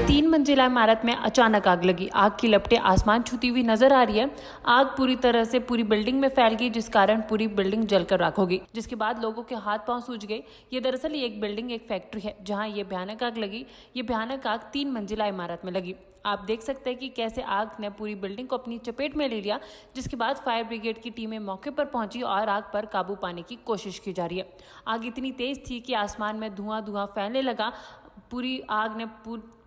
तीन मंजिला इमारत में अचानक आग लगी। आग की लपटें आसमान छूती हुई नजर आ रही है। आग पूरी तरह से पूरी बिल्डिंग में फैल गई, जिस कारण पूरी बिल्डिंग जलकर राख हो गई, जिसके बाद लोगों के हाथ पांव सूज गए। ये दरअसल एक बिल्डिंग, एक फैक्ट्री है जहां ये भयानक आग लगी। ये भयानक आग 3 मंजिला इमारत में लगी। आप देख सकते हैं कि कैसे आग ने पूरी बिल्डिंग को अपनी चपेट में ले लिया, जिसके बाद फायर ब्रिगेड की टीमें मौके पर पहुंची और आग पर काबू पाने की कोशिश की जा रही है। आग इतनी तेज थी कि आसमान में धुआं फैलने लगा। पूरी आग ने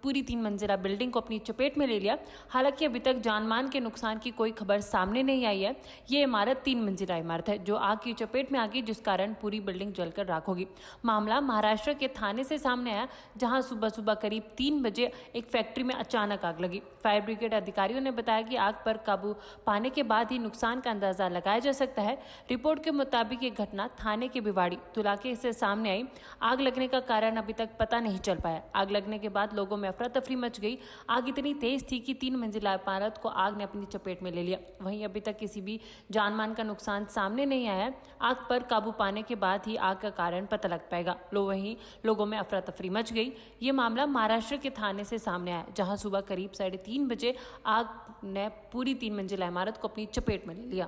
पूरी 3 मंजिला बिल्डिंग को अपनी चपेट में ले लिया। हालांकि अभी तक जानमाल के नुकसान की कोई खबर सामने नहीं आई है। ये इमारत 3 मंजिला इमारत है जो आग की चपेट में आ गई, जिस कारण पूरी बिल्डिंग जलकर राख हो गई। मामला महाराष्ट्र के थाने से सामने आया, जहां सुबह सुबह करीब 3 बजे एक फैक्ट्री में अचानक आग लगी। फायर ब्रिगेड अधिकारियों ने बताया कि आग पर काबू पाने के बाद ही नुकसान का अंदाजा लगाया जा सकता है। रिपोर्ट के मुताबिक ये घटना थाने के भिवाड़ी इलाके से सामने आई। आग लगने का कारण अभी तक पता नहीं चल पाया। आग लगने के बाद लोगों में अफरा तफरी मच गई। आग इतनी तेज थी कि 3 मंजिला इमारत को आग ने अपनी चपेट में ले लिया। वहीं अभी तक किसी भी जानमाल का नुकसान सामने नहीं आया है। आग पर काबू पाने के बाद ही आग का कारण पता लग पाएगा। वहीं लोगों में अफरा तफरी मच गई। ये मामला महाराष्ट्र के थाने से सामने आया, जहां सुबह करीब 3:30 बजे आग ने पूरी 3 मंजिला इमारत को अपनी चपेट में ले लिया।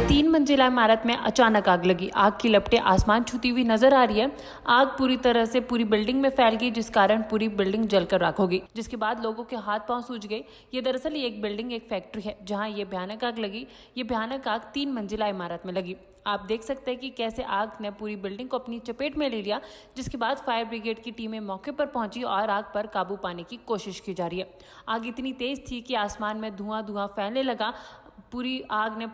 3 मंजिला इमारत में अचानक आग लगी। आग की लपटें आसमान छूती हुई नजर आ रही है। आग पूरी तरह से पूरी बिल्डिंग में फैल गई, जिस कारण पूरी बिल्डिंग जलकर राख हो गई, जिसके बाद लोगों के हाथ पांव सूज गए। ये दरअसल एक बिल्डिंग, एक फैक्ट्री है जहां ये भयानक आग लगी। ये भयानक आग 3 मंजिला इमारत में लगी। आप देख सकते हैं कि कैसे आग ने पूरी बिल्डिंग को अपनी चपेट में ले लिया, जिसके बाद फायर ब्रिगेड की टीमें मौके पर पहुंची और आग पर काबू पाने की कोशिश की जा रही है। आग इतनी तेज थी कि आसमान में धुआं फैलने लगा। पूरी आग ने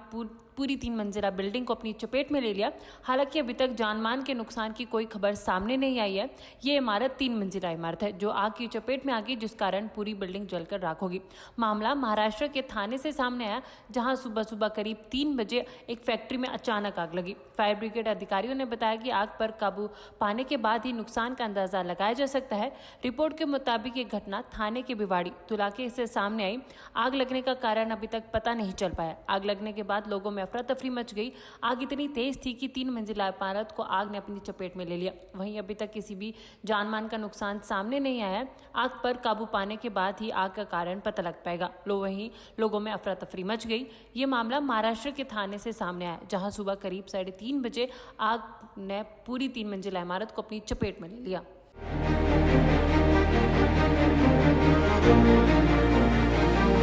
पूरी 3 मंजिला बिल्डिंग को अपनी चपेट में ले लिया। हालांकि अभी तक जानमाल के नुकसान की कोई खबर सामने नहीं आई है। ये इमारत 3 मंजिला इमारत है जो आग की चपेट में आ गई, जिस कारण पूरी बिल्डिंग जलकर राख हो गई। मामला महाराष्ट्र के थाने से सामने आया, जहां सुबह सुबह करीब 3 बजे एक फैक्ट्री में अचानक आग लगी। फायर ब्रिगेड अधिकारियों ने बताया कि आग पर काबू पाने के बाद ही नुकसान का अंदाजा लगाया जा सकता है। रिपोर्ट के मुताबिक ये घटना थाने के भिवाड़ी इलाके से सामने आई। आग लगने का कारण अभी तक पता नहीं चल पाया। आग लगने के बाद लोगों में अफरा तफरी मच गई। आग इतनी तेज थी कि 3 मंजिला इमारत को आग ने अपनी चपेट में ले लिया। वहीं अभी तक किसी भी जानमाल का नुकसान सामने नहीं आया है। आग पर काबू पाने के बाद ही आग का कारण पता लग पाएगा। वहीं लोगों में अफरा तफरी मच गई। ये मामला महाराष्ट्र के थाने से सामने आया, जहां सुबह करीब 3:30 बजे आग ने पूरी 3 मंजिला इमारत को अपनी चपेट में ले लिया।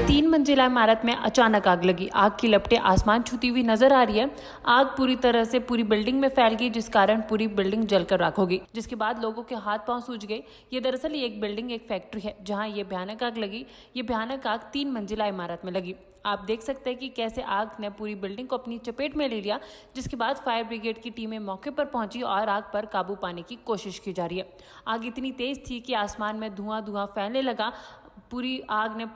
3 मंजिला इमारत में अचानक आग लगी। आग की लपटें आसमान छूती हुई नजर आ रही है। आग पूरी तरह से पूरी बिल्डिंग में फैल गई, जिस कारण पूरी बिल्डिंग जलकर राख हो गई, जिसके बाद लोगों के हाथ पांव सूज गए। ये दरअसल एक बिल्डिंग, एक फैक्ट्री है जहां ये भयानक आग लगी। ये भयानक आग 3 मंजिला इमारत में लगी। आप देख सकते हैं कि कैसे आग ने पूरी बिल्डिंग को अपनी चपेट में ले लिया, जिसके बाद फायर ब्रिगेड की टीमें मौके पर पहुंची और आग पर काबू पाने की कोशिश की जा रही है। आग इतनी तेज थी कि आसमान में धुआं फैलने लगा। पूरी आग ने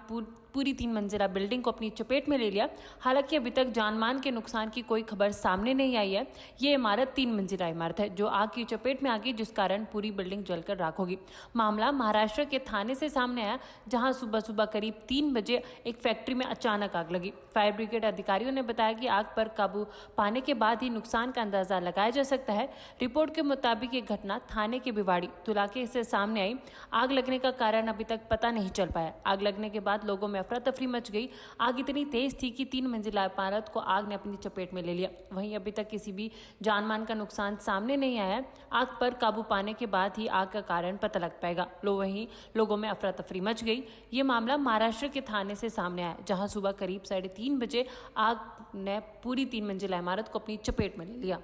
पूरी 3 मंजिला बिल्डिंग को अपनी चपेट में ले लिया। हालांकि अभी तक जानमाल के नुकसान की कोई खबर सामने नहीं आई है। ये इमारत 3 मंजिला इमारत है जो आग की चपेट में आ गई, जिस कारण पूरी बिल्डिंग जलकर राख हो गई। मामला महाराष्ट्र के थाने से सामने आया, जहां सुबह सुबह करीब 3 बजे एक फैक्ट्री में अचानक आग लगी। फायर ब्रिगेड अधिकारियों ने बताया कि आग पर काबू पाने के बाद ही नुकसान का अंदाजा लगाया जा सकता है। रिपोर्ट के मुताबिक ये घटना थाने के भिवाड़ी इलाके से सामने आई। आग लगने का कारण अभी तक पता नहीं चल पाया। आग लगने के बाद लोगों में अफरा तफरी मच गई। आग इतनी तेज थी कि 3 मंजिला इमारत को आग ने अपनी चपेट में ले लिया। वहीं अभी तक किसी भी जानमाल का नुकसान सामने नहीं आया है। आग पर काबू पाने के बाद ही आग का कारण पता लग पाएगा। वहीं लोगों में अफरा तफरी मच गई। ये मामला महाराष्ट्र के थाने से सामने आया, जहां सुबह करीब 3:30 बजे आग ने पूरी 3 मंजिला इमारत को अपनी चपेट में ले लिया।